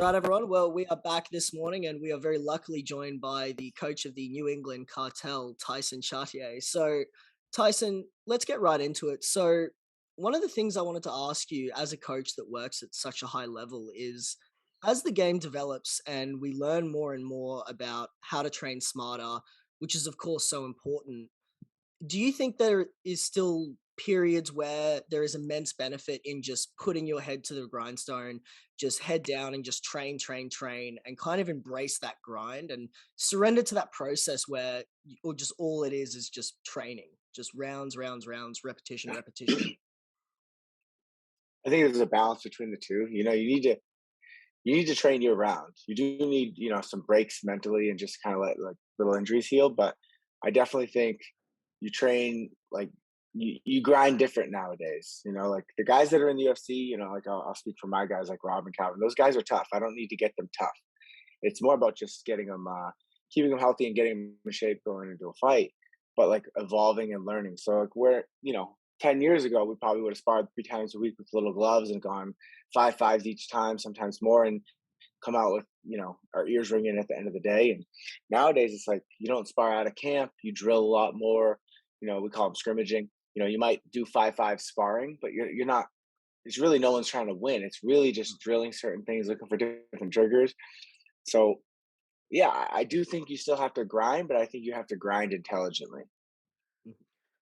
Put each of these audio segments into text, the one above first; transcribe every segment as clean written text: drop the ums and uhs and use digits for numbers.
right, everyone. Well, we are back this morning, and we are very luckily joined by the coach of the New England cartel, Tyson Chartier. So, Tyson, let's get right into it. So, one of the things I wanted to ask you as a coach that works at such a high level is as the game develops and we learn more and more about how to train smarter, which is, of course, so important, do you think there is still periods where there is immense benefit in just putting your head to the grindstone, just head down and just train, train, train, and kind of embrace that grind and surrender to that process where, or just all it is just training, just rounds, rounds, rounds, repetition, repetition. I think there's a balance between the two. You need to train year round. You do need, some breaks mentally and just kind of let like little injuries heal. But I definitely think you train like you grind different nowadays. Like the guys that are in the UFC, like I'll speak for my guys like Rob and Calvin. Those guys are tough. I don't need to get them tough. It's more about just getting them, keeping them healthy and getting them in shape going into a fight, but like evolving and learning. So like 10 years ago, we probably would have sparred 3 times a week with little gloves and gone 5 5s each time, sometimes more, and come out with, our ears ringing at the end of the day. And nowadays it's like you don't spar out of camp, you drill a lot more, we call them scrimmaging. You might do 5 5 sparring, but you're not, it's really no one's trying to win. It's really just drilling certain things, looking for different triggers. So yeah, I do think you still have to grind, but I think you have to grind intelligently.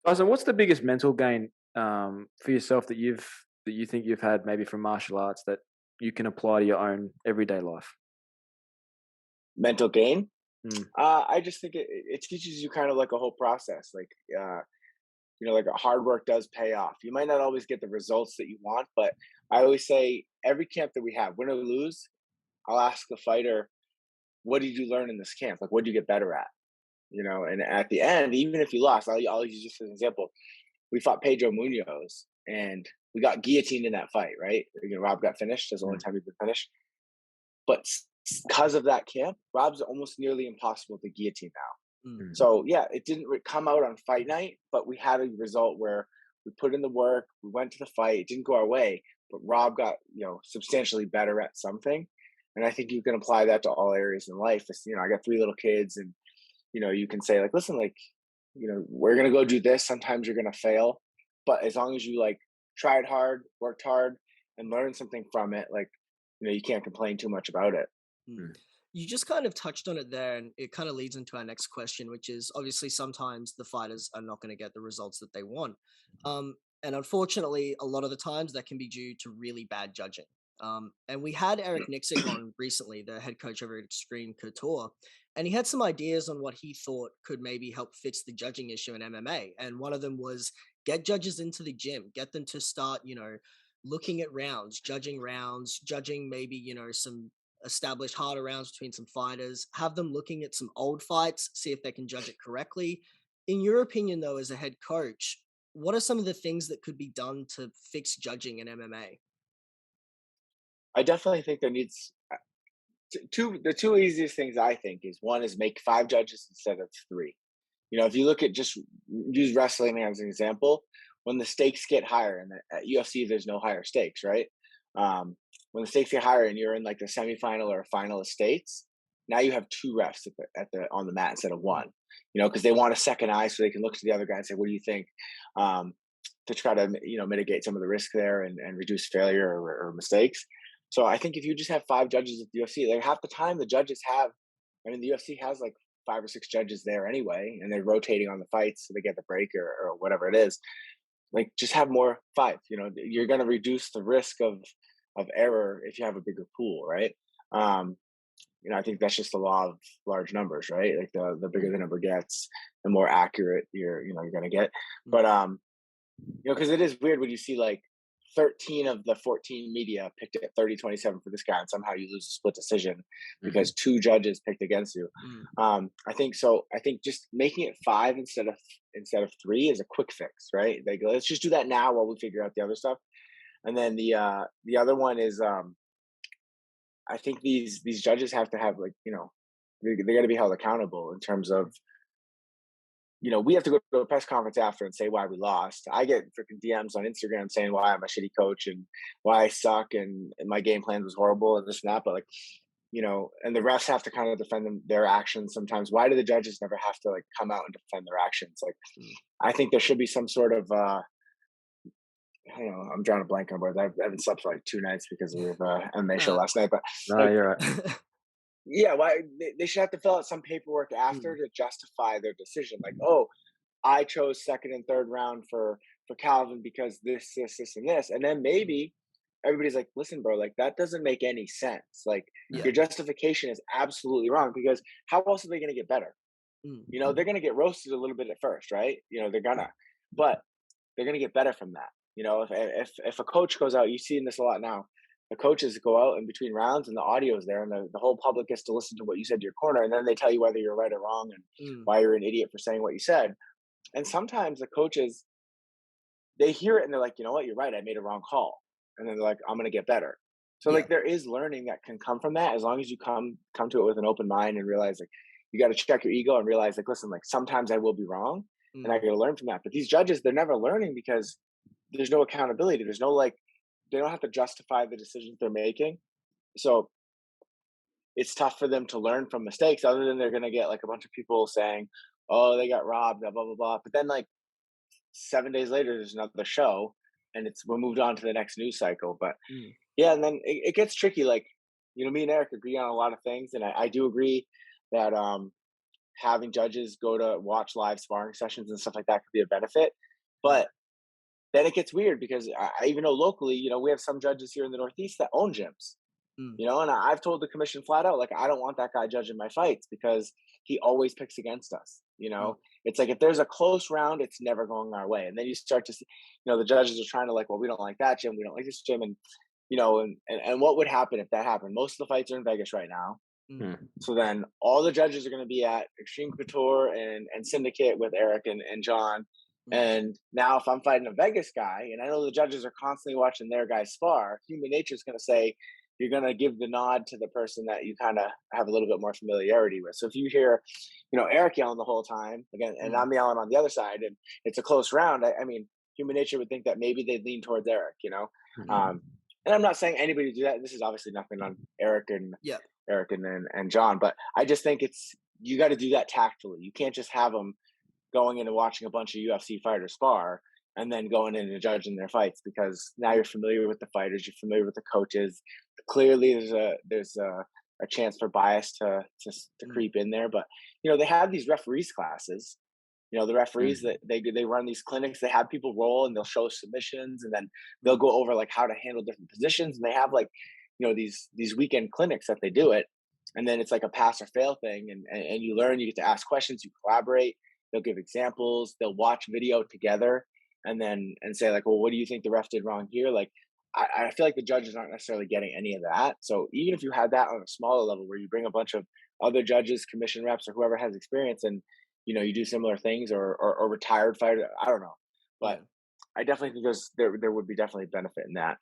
Tyson, what's the biggest mental gain for yourself that you think you've had maybe from martial arts that you can apply to your own everyday life? Mental gain. Mm. I just think it teaches you kind of like a whole process. Like, like hard work does pay off. You might not always get the results that you want, but I always say every camp that we have, win or lose, I'll ask the fighter, what did you learn in this camp? Like, what did you get better at? And at the end, even if you lost, I'll use just as an example. We fought Pedro Munoz and we got guillotined in that fight, right? Rob got finished. That's the only time he's been finished. But because of that camp, Rob's almost nearly impossible to guillotine now. Mm. So yeah, it didn't come out on fight night, but we had a result where we put in the work, we went to the fight, it didn't go our way, but Rob got, substantially better at something. And I think you can apply that to all areas in life. I got 3 little kids and, you can say like, listen, like, we're going to go do this. Sometimes you're going to fail, but as long as you like tried hard, worked hard and learned something from it, like, you can't complain too much about it. Mm. You just kind of touched on it there, and it kind of leads into our next question, which is obviously sometimes the fighters are not going to get the results that they want. And unfortunately, a lot of the times that can be due to really bad judging. And we had Eric Nixick on recently, the head coach over at Extreme Couture, and he had some ideas on what he thought could maybe help fix the judging issue in MMA. And one of them was get judges into the gym, get them to start, looking at rounds, judging maybe, some established harder rounds between some fighters, have them looking at some old fights, see if they can judge it correctly. In your opinion, though, as a head coach, what are some of the things that could be done to fix judging in MMA? I definitely think there needs the two easiest things I think is one is make 5 judges instead of 3. If you look at just use wrestling as an example, when the stakes get higher, and at UFC there's no higher stakes, right? When the stakes get higher and you're in like the semifinal or final of states, now you have 2 refs on the mat instead of 1. Because they want a second eye so they can look to the other guy and say, "What do you think?" To try to mitigate some of the risk there and reduce failure or mistakes. So I think if you just have 5 judges at the UFC, like half the time the judges have, the UFC has like 5 or 6 judges there anyway, and they're rotating on the fights so they get the break or whatever it is. Like just have more 5. You're going to reduce the risk of error if you have a bigger pool, right? I think that's just the law of large numbers, right? Like the bigger the number gets, the more accurate you're going to get. But because it is weird when you see like 13 of the 14 media picked at 30-27 for this guy, and somehow you lose a split decision because 2 judges picked against you. I think so. I think just making it 5 instead of 3 is a quick fix, right? They go, let's just do that now while we figure out the other stuff. And then the other one is I think these judges have to have like they're going to be held accountable in terms of we have to go to a press conference after and say why we lost. I get freaking DMs on Instagram saying why I'm a shitty coach and why I suck and my game plan was horrible and this and that. But like, and the refs have to kind of defend their actions sometimes. Why do the judges never have to like come out and defend their actions? Like, Mm. I think there should be some sort of, I don't know, I'm drawing a blank on words. I haven't slept for like 2 nights because of MMA show Uh, last night. But No, like, you're right. yeah, why they should have to fill out some paperwork after mm, to justify their decision. Like, oh, I chose second and third round for Calvin because this, and this, and then maybe everybody's like, listen, bro, like that doesn't make any sense. Like yeah. your justification is absolutely wrong because how else are they going to get better? Mm, They're going to get roasted a little bit at first, right? They're gonna, but they're going to get better from that. If a coach goes out, you see this a lot now. The coaches go out in between rounds and the audio is there and the whole public gets to listen to what you said to your corner and then they tell you whether you're right or wrong and mm, why you're an idiot for saying what you said. And sometimes the coaches, they hear it and they're like, you know what, you're right, I made a wrong call. And then they're like, I'm gonna get better. So yeah. like there is learning that can come from that as long as you come to it with an open mind and realize like you got to check your ego and realize like, listen, like sometimes I will be wrong and I Mm, gotta learn from that. But these judges, they're never learning because there's no accountability. There's no like they don't have to justify the decisions they're making. So it's tough for them to learn from mistakes other than they're gonna get like a bunch of people saying, oh, they got robbed, blah blah blah blah. But then like 7 days later, there's another show, and we're moved on to the next news cycle. But mm, yeah, and then it gets tricky. Like, me and Eric agree on a lot of things, and I do agree that having judges go to watch live sparring sessions and stuff like that could be a benefit. yeah. But then it gets weird because I even know locally, we have some judges here in the Northeast that own gyms. Mm, And I've told the commission flat out, like, I don't want that guy judging my fights because he always picks against us. mm, It's like if there's a close round, it's never going our way. And then you start to see, the judges are trying to like, well, we don't like that gym, we don't like this gym, and what would happen if that happened? Most of the fights are in Vegas right now. mm, Mm. So then all the judges are going to be at Extreme Couture and Syndicate with Eric and John. mm, And now if I'm fighting a Vegas guy and I know the judges are constantly watching their guys spar, human nature is going to say, you're going to give the nod to the person that you kind of have a little bit more familiarity with. So if you hear, Eric yelling the whole time again, and mm, I'm yelling on the other side and it's a close round, I mean, human nature would think that maybe they'd lean towards Eric. Mhm. Um, and I'm not saying anybody do that. This is obviously nothing on yeah. Eric and John, but I just think you got to do that tactfully. You can't just have them going in and watching a bunch of UFC fighters spar and then going in and judging their fights because now you're familiar with the fighters, you're familiar with the coaches. Clearly, there's a chance for bias to Mm, creep in there, but they have these referees classes. The referees Mm. that they run these clinics, they have people roll and they'll show submissions and then they'll mm, go over like how to handle different positions and they have like these weekend clinics that they do it and then it's like a pass or fail thing and you learn, you get to ask questions, you collaborate, they'll give examples, they'll watch video together and say like, well, what do you think the ref did wrong here? Like I feel like the judges aren't necessarily getting any of that. So even if you had that on a smaller level where you bring a bunch of other judges, commission reps, or whoever has experience and you do similar things or retired fighter, I don't know. But yeah. I definitely think there would be definitely benefit in that.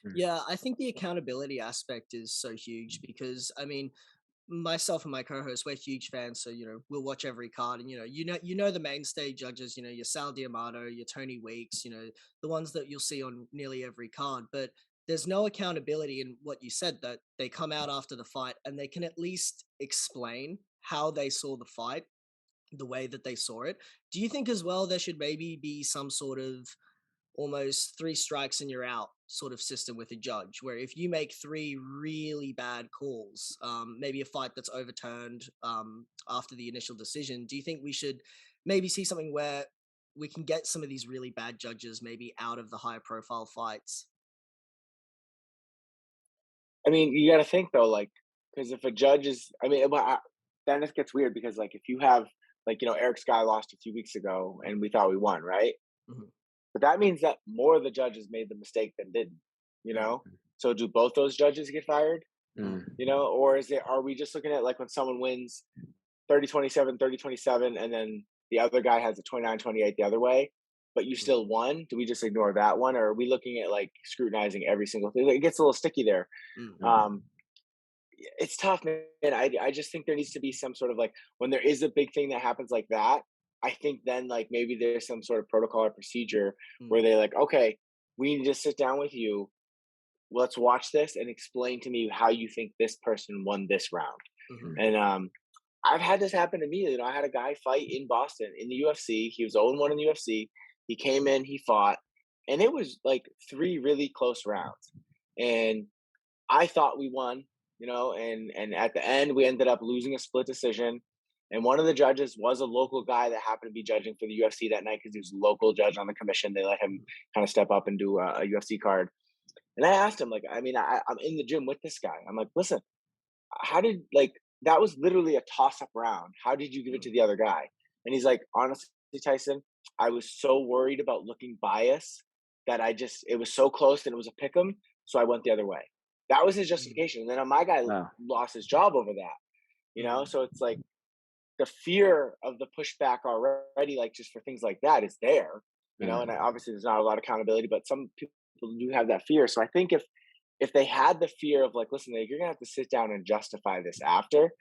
Mm. Yeah, I think the accountability aspect is so huge because I mean, myself and my co-host, we're huge fans, so we'll watch every card, and you know the mainstay judges, your Sal Diamato, your Tony Weeks, the ones that you'll see on nearly every card, but there's no accountability in what you said that they come out after the fight and they can at least explain how they saw the fight the way that they saw it. Do you think as well there should maybe be some sort of almost three strikes and you're out sort of system with a judge, where if you make three really bad calls, maybe a fight that's overturned after the initial decision, do you think we should maybe see something where we can get some of these really bad judges maybe out of the high profile fights? I mean, you got to think though, like, because if a judge is, I mean, then it gets weird because like if you have like Eric Sky lost a few weeks ago and we thought we won, right? Mhm, But that means that more of the judges made the mistake than didn't, you mm, know? So do both those judges get fired? mm, Mm. Or are we just looking at like when someone wins 30-27, 30-27, and then the other guy has a 29-28 the other way, but you mm, still won? Do we just ignore that one? Or are we looking at like scrutinizing every single thing? It gets a little sticky there. mm, Mm. Um, it's tough, man. I just think there needs to be some sort of like when there is a big thing that happens like that, I think then like maybe there's some sort of protocol or procedure where Mm, they like, okay, we need to sit down with you. Let's watch this and explain to me how you think this person won this round. mhm, And I've had this happen to me. You know, I had a guy fight in Boston in the UFC. He was 0-1 in the UFC. He came in, he fought, and it was like three really close rounds. And I thought we won, you know, and at the end we ended up losing a split decision. And one of the judges was a local guy that happened to be judging for the UFC that night because he was a local judge on the commission. They let him kind of step up and do a UFC card. And I asked him, like, I mean, I'm in the gym with this guy. I'm like, listen, how did like that was literally a toss up round. How did you give it mm, to the other guy? And he's like, honestly, Tyson, I was so worried about looking biased that it was so close and it was a pick 'em, so I went the other way. That was his mm, justification. And then my guy Wow. lost his job over that, you know? mm, So it's like the fear of the pushback already, like just for things like that, is there, you know? And Mm. obviously there's not a lot of accountability, but some people do have that fear. So I think if they had the fear of like, listen, like, you're gonna have to sit down and justify this after,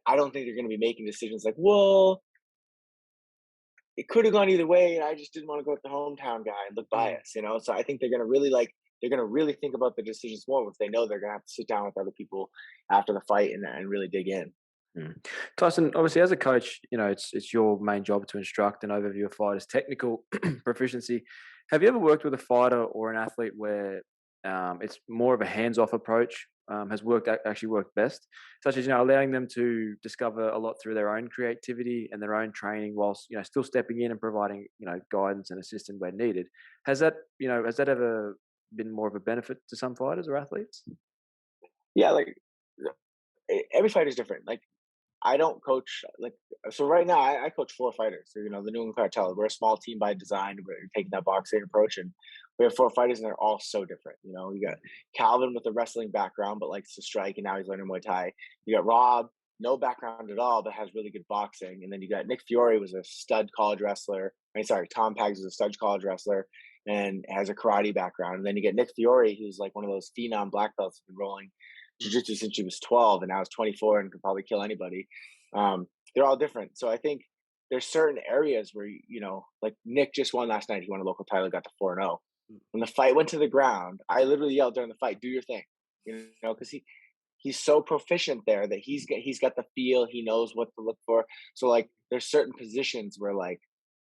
I don't think they're gonna be making decisions like, well, it could have gone either way, and I just didn't want to go with the hometown guy and look mm. biased, you know. So I think they're gonna really think about the decisions more if they know they're gonna have to sit down with other people after the fight and really dig in. Mm. Tyson, obviously, as a coach, it's your main job to instruct and overview a fighter's technical proficiency. Have you ever worked with a fighter or an athlete where it's more of a hands-off approach has actually worked best, such as allowing them to discover a lot through their own creativity and their own training, whilst still stepping in and providing guidance and assistance where needed? Has that ever been more of a benefit to some fighters or athletes? Yeah, like every fight is different. Like I don't coach like so right now. I coach four fighters. So, you know, the New England Cartel. We're a small team by design. We're taking that boxing approach, and we have four fighters, and they're all so different. You know, you got Calvin with a wrestling background, but likes to strike, and now he's learning Muay Thai. You got Rob, no background at all, but has really good boxing, and then you got Nick Fiore, was a stud college wrestler. I mean, sorry, Tom Pags was a stud college wrestler and has a karate background. And then you get Nick Fiore, who's like one of those phenom black belts, who's been rolling Mm, jiu-jitsu since she was 12 and now is 24 and could probably kill anybody. They're all different. So I think there's certain areas where, like Nick just won last night. He won a local title, got to 4-0. mm, When the fight went to the ground, I literally yelled during the fight, do your thing, because he's so proficient there that he's got the feel. He knows what to look for. So like there's certain positions where like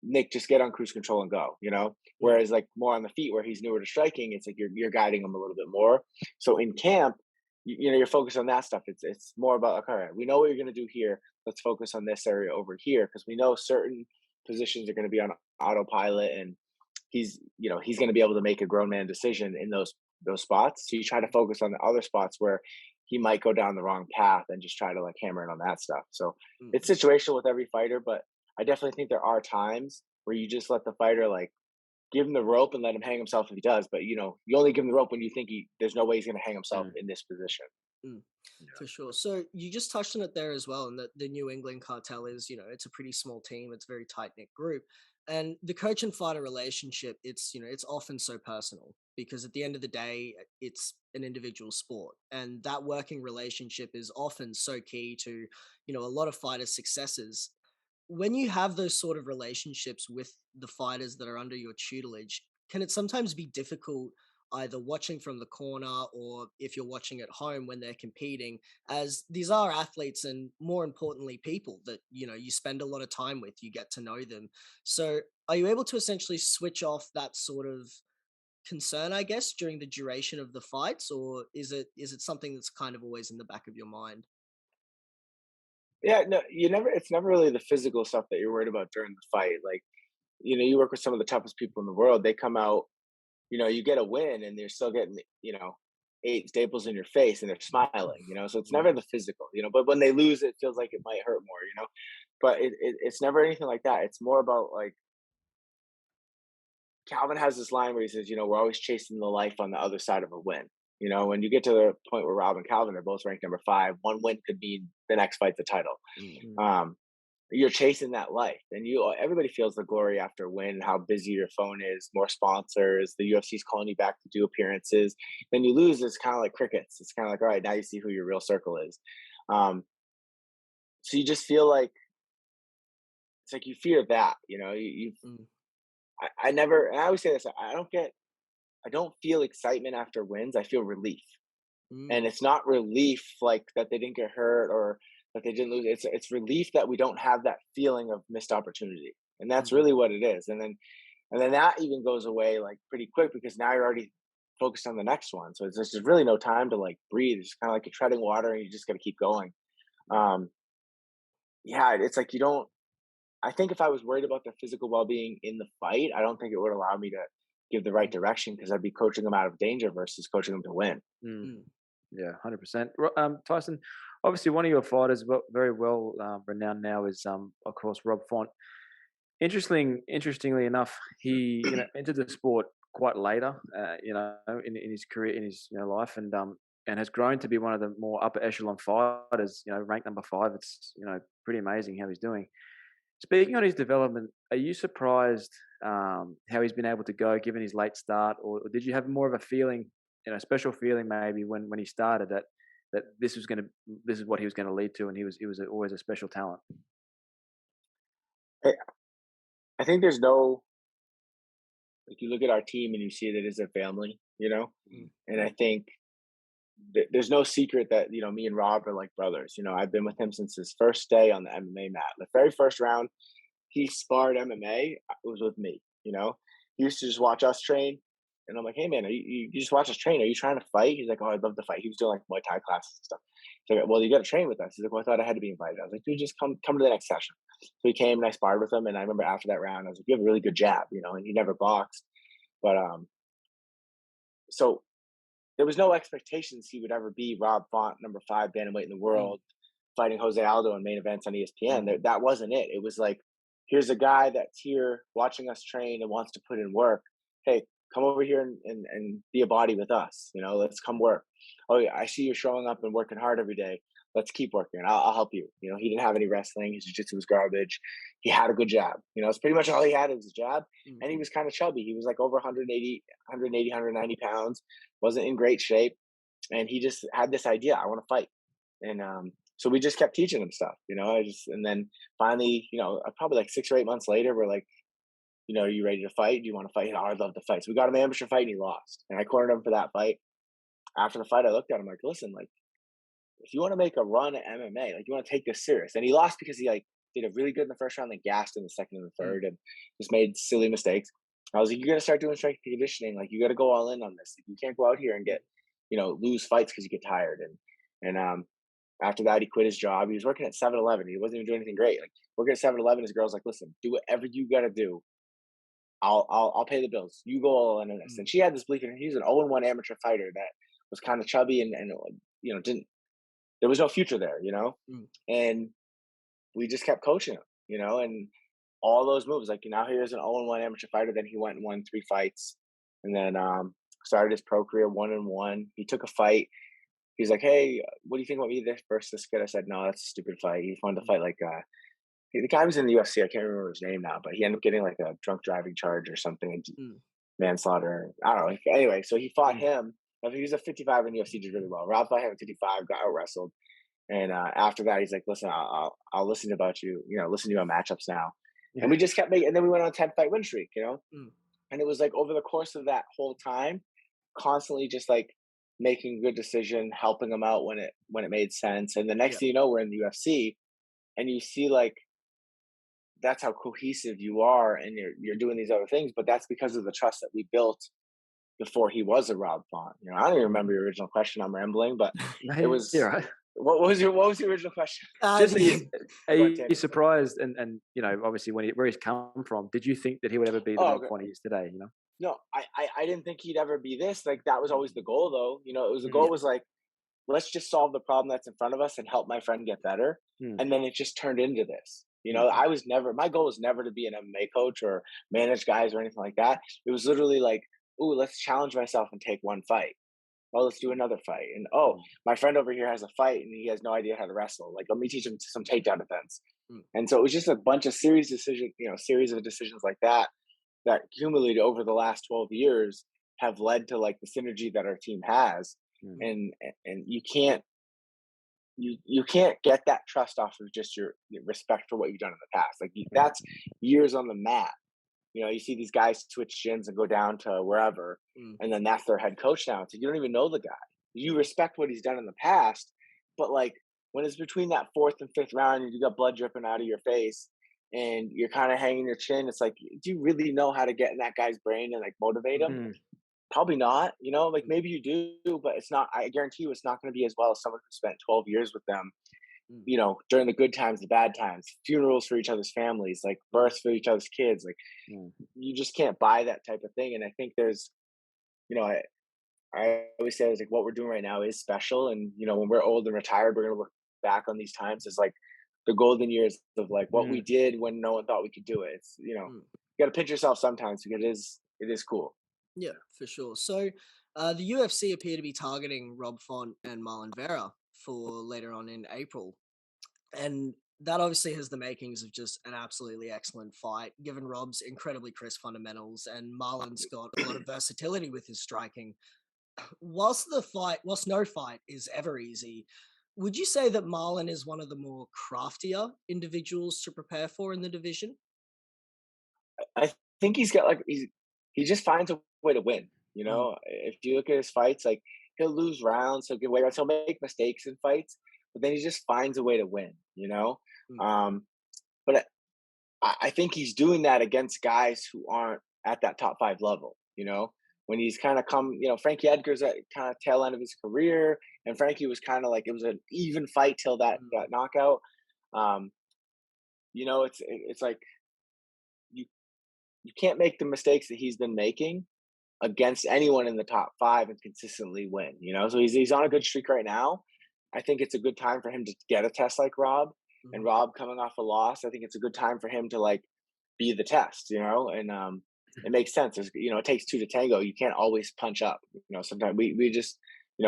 Nick, just get on cruise control and go, you know? mm, Whereas like more on the feet where he's newer to striking, it's like you're guiding him a little bit more. So in camp, you're focused on that stuff. It's more about like, all right, we know what you're gonna do here. Let's focus on this area over here because we know certain positions are gonna be on autopilot and he's gonna be able to make a grown man decision in those spots. So you try to focus on the other spots where he might go down the wrong path and just try to like hammer in on that stuff. So it's mm. situational with every fighter, but I definitely think there are times where you just let the fighter like give him the rope and let him hang himself if he does. But you only give him the rope when you think there's no way he's going to hang himself Mm. in this position. Mm, Yeah. for sure. So you just touched on it there as well, and that the New England cartel is, it's a pretty small team. It's a very tight knit group, and the coach and fighter relationship. It's often so personal because at the end of the day, it's an individual sport, and that working relationship is often so key to, a lot of fighters' successes. When you have those sort of relationships with the fighters that are under your tutelage, can it sometimes be difficult either watching from the corner or if you're watching at home when they're competing, as these are athletes and more importantly people that you spend a lot of time with, you get to know them. So are you able to essentially switch off that sort of concern, I guess, during the duration of the fights, or is it something that's kind of always in the back of your mind? Yeah, no, it's never really the physical stuff that you're worried about during the fight. Like, you work with some of the toughest people in the world. They come out, you get a win and they're still getting, eight staples in your face and they're smiling, so it's Mm, never the physical, but when they lose, it feels like it might hurt more. But it's never anything like that. It's more about like, Calvin has this line where he says, we're always chasing the life on the other side of a win. When you get to the point where Rob and Calvin are both ranked number 5, one win could mean the next fight's a title. mm, Mm. Um, you're chasing that life, and everybody feels the glory after a win, how busy your phone is, more sponsors, the UFC's calling you back to do appearances. Then you lose, it's kind of like crickets. It's kind of like, all right, now you see who your real circle is. Um, so you just feel like it's like you fear that, you know, you Mm, I never, and I always say this, I don't feel excitement after wins. I feel relief. And mm, it's not relief like that they didn't get hurt or that they didn't lose. It's relief that we don't have that feeling of missed opportunity. And that's mm, really what it is. And then that even goes away like pretty quick because now you're already focused on the next one. So it's just there's really no time to like breathe. It's kind of like you're treading water and you just got to keep going. Um, yeah, it's like you don't. I think if I was worried about their physical well being in the fight, I don't think it would allow me to give the right mm, direction because I'd be coaching them out of danger versus coaching them to win. Mm. mm, Yeah, 100%. Tyson, obviously one of your fighters, very well renowned now, is of course Rob Font. Interestingly enough, he entered the sport quite later, in his career, in his life, and has grown to be one of the more upper echelon fighters. Ranked number 5. It's pretty amazing how he's doing. Speaking on his development, are you surprised how he's been able to go given his late start, or did you have more of a feeling, special feeling maybe when he started that this is what he was going to lead to, and he was always a special talent? I I think there's no like you look at our team and you see that it's a family, mm, and I think there's no secret that me and Rob are like brothers. I've been with him since his first day on the MMA mat. The very first round he sparred MMA, it was with me. He used to just watch us train, and I'm like, hey man, you just watch us train. Are you trying to fight? He's like, oh, I'd love to fight. He was doing like Muay Thai classes and stuff. He's like, well, you got to train with us. He's like, well, I thought I had to be invited. I was like, dude, just come to the next session. So he came and I sparred with him, and I remember after that round, I was like, you have a really good jab, and he never boxed, but so there was no expectations he would ever be Rob Font, number 5 bantamweight in the mm, world, fighting Jose Aldo in main events on ESPN. mm, That wasn't it. It was like, here's a guy that's here watching us train and wants to put in work. Hey, come over here and be a body with us. Let's come work. Oh yeah, I see you're showing up and working hard every day. Let's keep working. I'll help you. He didn't have any wrestling. His jiu-jitsu was garbage. He had a good jab. It's pretty much all he had was a jab. mm, And he mm, was kind of chubby. He was like over 190 pounds, wasn't in great shape. And he just had this idea, I want to fight. And so we just kept teaching him stuff. And then finally, probably like 6 or 8 months later, we're like, are you ready to fight? Do you want to fight? Oh, I'd love to fight. So we got him an amateur fight and he lost. And I cornered him for that fight. After the fight, I looked at him like, listen, like, if you want to make a run at MMA, like you want to take this serious. And he lost because he like did a really good in the first round, then gassed in the second and the mm, third, and just made silly mistakes. I was like, you got to start doing strength and conditioning. Like you got to go all in on this. Like, you can't go out here and get, lose fights because you get tired. And after that, he quit his job. He was working at 7-Eleven. He wasn't even doing anything great. Like working at 7-Eleven, his girl's like, listen, do whatever you got to do. I'll pay the bills. You go all in on this. mm, And she had this belief in him. He was an 0-1 amateur fighter that was kind of chubby and didn't, there was no future there, mm, and we just kept coaching him, and all those moves. Like now, he was an 0-1 amateur fighter. Then he went and won 3 fights, and then started his pro career 1-1. He took a fight. He's like, "Hey, what do you think about me this versus this kid?" I said, "No, that's a stupid fight." He wanted to fight like the guy was in the UFC. I can't remember his name now, but he ended up getting like a drunk driving charge or something, mm, manslaughter. I don't know. Anyway, so he fought mm, him. He was a 55 in the UFC, did really well. Rob fought him at 55, got out wrestled. And after that, he's like, "Listen, I'll listen about you. Listen to you on matchups now." And we Yeah. just kept making. And then we went on a 10-fight win streak. mm, And it was like over the course of that whole time, constantly just like making good decision, helping him out when it made sense. And the next yeah, thing you know, we're in the UFC, and you see like that's how cohesive you are, and you're doing these other things. But that's because of the trust that we built before he was a Rob Font. I don't even remember Mhm. your original question. I'm rambling, but it No, you're was. right. What was your original question? uh, Just are Go on, you tangent. Sorry. surprised, and obviously where he's come from, did you think that he would ever be the Oh, Rob okay. Font he is today? You know? No, I didn't think he'd ever be this. Like that was Mm. always the goal, though. It was the Mm. goal yeah, was like, let's just solve the problem that's in front of us and help my friend get better. Mm. And then it just turned into this. Mm. mm, My goal was never to be an MMA coach or manage guys or anything like that. It was literally like, ooh, let's challenge myself and take one fight. Oh, let's do another fight. And oh, Mm. my friend over here has a fight and he has no idea how to wrestle. Like, let me teach him some takedown defense. mm, And so it was just a bunch of series of decisions like that accumulated over the last 12 years have led to like the synergy that our team has. Mm. And and you can't you can't get that trust off of just your respect for what you've done in the past. Like that's years on the mat. You know, you see these guys switch gyms and go down to wherever, Mm. and then that's their head coach now. So you don't even know the guy. You respect what he's done in the past, but like when it's between that fourth and fifth round, and you got blood dripping out of your face, and you're kind of hanging your chin, it's like, do you really know how to get in that guy's brain and like motivate him? Mm. Probably not. You know, like Mm. maybe you do, but it's not. I guarantee you, it's not going to be as well as someone who spent 12 years with them, Mm. you know, during the good times, the bad times, funerals for each other's families, like births for each other's kids. Like Mm. you just can't buy that type of thing. And I think there's, you know, I always say, like, what we're doing right now is special. And, you know, when we're old and retired, we're going to look back on these times as like the golden years of like what we Mm. did when no one thought we could do it. It's, you know, Mm. you got to pinch yourself sometimes because it is cool. Yeah, for sure. So, the UFC appear to be targeting Rob Font and Marlon Vera for later on in April, and that obviously has the makings of just an absolutely excellent fight, given Rob's incredibly crisp fundamentals and Marlon's got a lot of versatility with his striking. Whilst no fight is ever easy, would you say that Marlon is one of the more craftier individuals to prepare for in the division? I think he's got like he just finds a way to win. You Mm, know, if you look at his fights, like he'll lose rounds, he'll give away rounds, he'll make mistakes in fights, but then he just finds a way to win. You know, mm, um, but I think he's doing that against guys who aren't at that top five level. You know, when he's kind of come, you know, Frankie Edgar's at kind of tail end of his career, and Frankie was kind of like it was an even fight till that mm, knockout. Um, you know, it's like you you can't make the mistakes that he's been making against anyone in the top five and consistently win. You know, so he's on a good streak right now. I think it's a good time for him to get a test like Rob. And mhm, Rob coming off a loss, I think it's a good time for him to like be the test. You know, and it makes sense. You know, it takes two to tango. You can't always punch up. You know, sometimes we just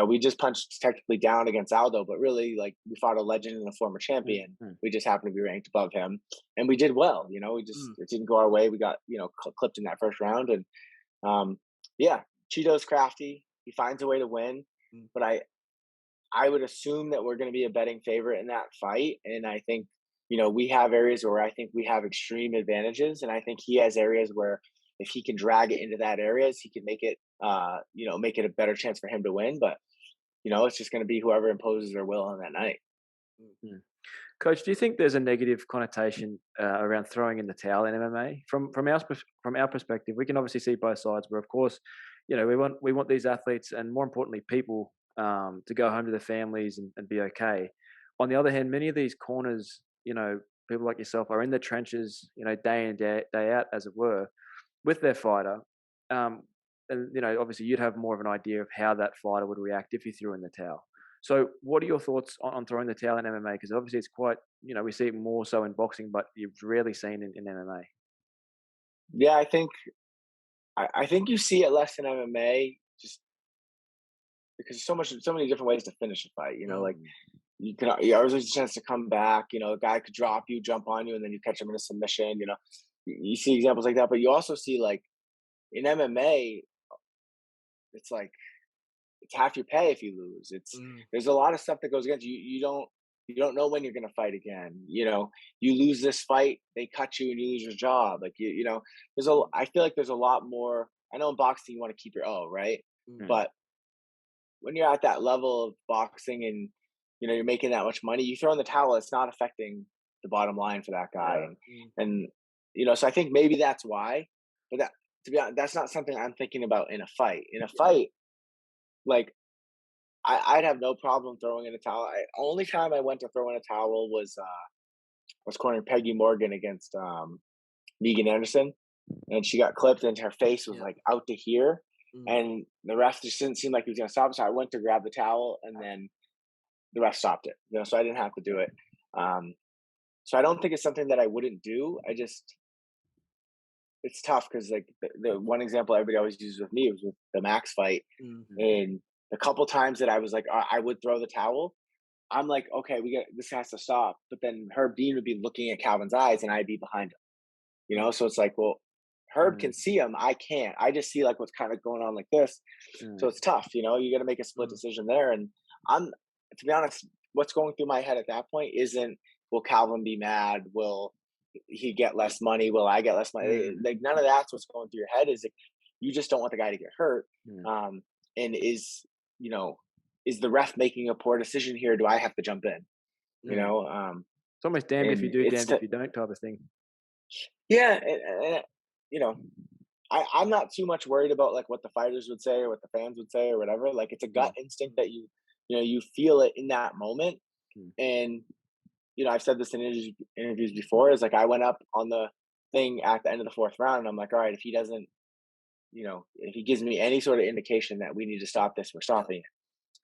we just punched technically down against Aldo, but really like we fought a legend and a former champion. Mm. We just happened to be ranked above him, and we did well. You know, we just mm, it didn't go our way. We got clipped in that first round, and um, yeah, Cheeto's crafty. He finds a way to win, mm, but I would assume that we're going to be a betting favorite in that fight, and I think we have areas where I think we have extreme advantages, and I think he has areas where if he can drag it into that areas, he can make it make it a better chance for him to win. But it's just going to be whoever imposes their will on that night. mm. Mm. Coach, do you think there's a negative connotation around throwing in the towel in MMA? From our perspective, we can obviously see both sides. Where, of course, we want these athletes and more importantly, people to go home to their families and be okay. On the other hand, many of these corners, people like yourself are in the trenches, day in day out, as it were, with their fighter. Um, and obviously, you'd have more of an idea of how that fighter would react if he threw in the towel. So, what are your thoughts on throwing the towel in MMA? Because obviously, it's quite, we see it more so in boxing, but you've rarely seen in MMA. Yeah, I think you see it less in MMA just because there's so many different ways to finish a fight. Like Mm. you always have a chance to come back. A guy could drop you, jump on you, and then you catch him in a submission. You see examples like that, but you also see like in MMA, it's like it's half your pay if you lose. Mm, There's a lot of stuff that goes against you. You don't know when you're going to fight again. You lose this fight, they cut you, and you lose your job. Like I feel like there's a lot more. I know in boxing you want to keep your O, right? mm, Mm. But when you're at that level of boxing and you're making that much money, you throw in the towel, it's not affecting the bottom line for that guy. Yeah. And so I think maybe that's why. But that, to be honest, that's not something I'm thinking about in a fight. In a yeah, fight, like I'd have no problem throwing in a towel. Only time I went to throw in a towel was cornering Peggy Morgan against Megan Anderson, and she got clipped, and her face was yeah, like out to here, mm, and the ref just didn't seem like he was gonna stop. So I went to grab the towel, and then the ref stopped it. So I didn't have to do it. Um, so I don't think it's something that I wouldn't do. It's tough because like the one example everybody always uses with me was with the Max fight, mm, Mm. and the couple times that I was like I would throw the towel. I'm like, okay, this has to stop. But then Herb Dean would be looking at Calvin's eyes, and I'd be behind him. So it's like, well, Herb Mm. can see him, I can't. I just see like what's kind of going on like this. So Mm. it's tough. You got to make a split mm, decision there. And I'm, to be honest, what's going through my head at that point isn't, will Calvin be mad? Will he get less money? Will I get less money? Mm, Like none of that's what's going through your head. Is like, you just don't want the guy to get hurt. mm, And you know, is the ref making a poor decision here? Do I have to jump in? You mm. know, It's almost damned if you and do, damned if you don't type of thing. yeah, you know, I'm not too much worried about like what the fighters would say or what the fans would say or whatever. Like it's a gut Mm, instinct that you know, you feel it in that moment. mm, And you know, I've said this in interviews before. Is like I went up on the thing at the end of the fourth round, and I'm like, all right, if he doesn't, you know, if he gives me any sort of indication that we need to stop this, we're Yeah. stopping it.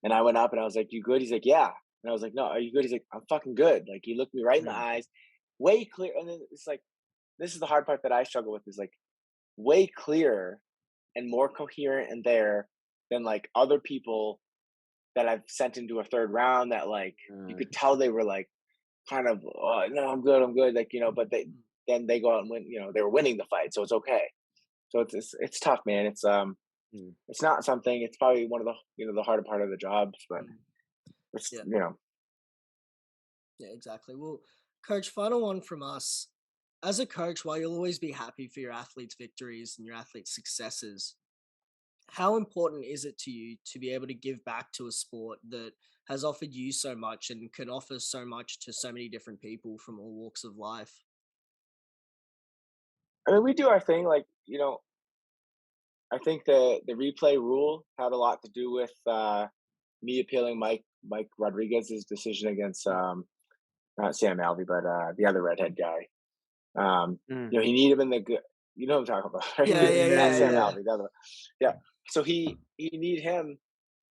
And I went up and I was like, "You good?" He's like, "Yeah." And I was like, "No, are you good?" He's like, "I'm fucking good." Like he looked me right in the mm, eyes, way clear. And then it's like, this is the hard part that I struggle with is like way clearer and more coherent and there than like other people that I've sent into a third round that like you mm. could tell they were like kind of, oh, no, I'm good, like you know, but Mm. they go out and win. You know, they were winning the fight, so it's okay. So it's tough, man. Mm. It's not something. It's probably one of the, you know, the harder part of the jobs, but Mm. it's, Yeah. you know, Yeah, exactly. Well, coach, final one from us. As a coach, while you'll always be happy for your athletes' victories and your athletes' successes, how important is it to you to be able to give back to a sport that has offered you so much and can offer so much to so many different people from all walks of life? I mean, we do our thing. Like you know, I think the replay rule had a lot to do with me appealing Mike Rodriguez's decision against Mm. not Sam Alvey, but the other redhead guy. Mm. You know, he needed him in the good. You know what I'm talking about, right? Yeah, yeah, Not yeah, Sam Yeah. yeah. Alvey, the other one. Yeah. So he needed him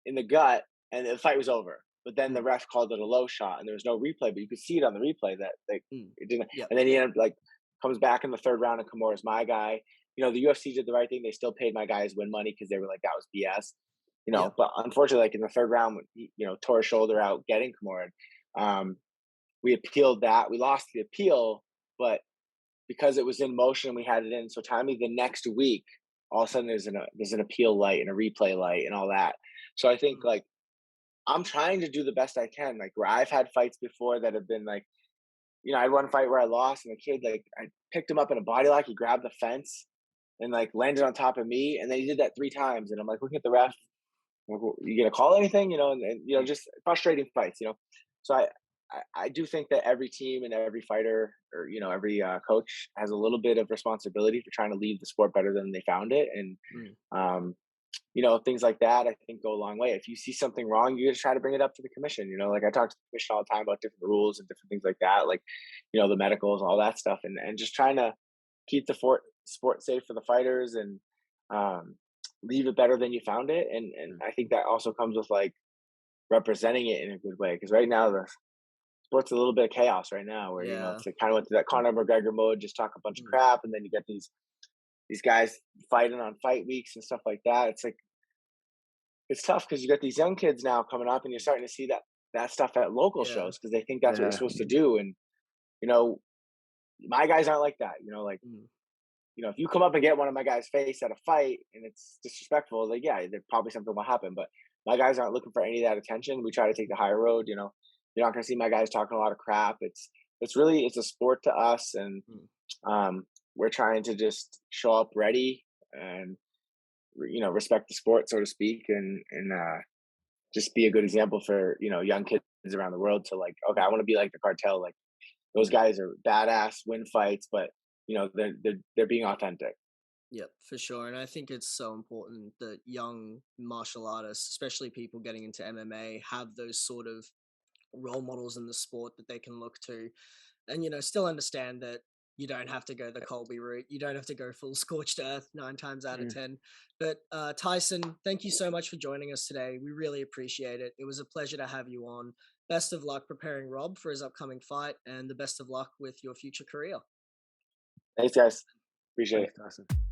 in the gut, and the fight was over. But then the Mm. ref called it a low shot, and there was no replay, but you could see it on the replay that like Mm. it didn't. Yep. And then he ended up like comes back in the third round, and Kimura's my guy. You know, the UFC did the right thing; they still paid my guys win money because they were like that was BS. You know, Yep. but unfortunately, like in the third round, when he, you know, tore his shoulder out getting Kimura. Um, we appealed that. We lost the appeal, but because it was in motion, we had it in. So timely the next week, all of a sudden there's an appeal light and a replay light and all that. So I think Mm. like I'm trying to do the best I can. Like where I've had fights before that have been like, you know, I had one fight where I lost and the kid like I picked him up in a body lock, he grabbed the fence and like landed on top of me, and then he did that 3 times, and I'm like looking at the ref, like, you gonna call anything, you know, and you know, Mm. just frustrating fights, you know. So I do think that every team and every fighter or you know every coach has a little bit of responsibility for trying to leave the sport better than they found it, and Mm. um, you know, things like that I think go a long way. If you see something wrong, you just try to bring it up to the commission. You know, like I talk to the commission all the time about different rules and different things like that, like you know the medicals, all that stuff, and just trying to keep the sport safe for the fighters and um, leave it better than you found it. And Mm. I think that also comes with like representing it in a good way because right now the sport's a little bit of chaos right now, where you know Yeah. it's like kind of went to that Conor McGregor mode, just talk a bunch of Mm. crap, and then you get these guys fighting on fight weeks and stuff like that. It's like it's tough because you got these young kids now coming up, and you're starting to see that stuff at local Yeah. shows because they think that's what you're Yeah. supposed to do. And you know, my guys aren't like that. You know, like Mm. you know, if you come up and get one of my guys' face at a fight and it's disrespectful, like yeah, there probably something will happen. But my guys aren't looking for any of that attention. We try to take the higher road. You know, you're not going to see my guys talking a lot of crap. It's really it's a sport to us, and Mm. um, we're trying to just show up ready and you know respect the sport, so to speak, and just be a good example for you know young kids around the world to like okay, I want to be like the cartel. Like those Mm. guys are badass, win fights, but you know they're being authentic. Yep, for sure. And I think it's so important that young martial artists, especially people getting into MMA, have those sort of role models in the sport that they can look to and, still understand that you don't have to go the Colby route. You don't have to go full scorched earth 9 times out of Mm. 10. But Tyson, thank you so much for joining us today. We really appreciate it. It was a pleasure to have you on. Best of luck preparing Rob for his upcoming fight and the best of luck with your future career. Thanks, guys. Appreciate Thanks, it. Tyson.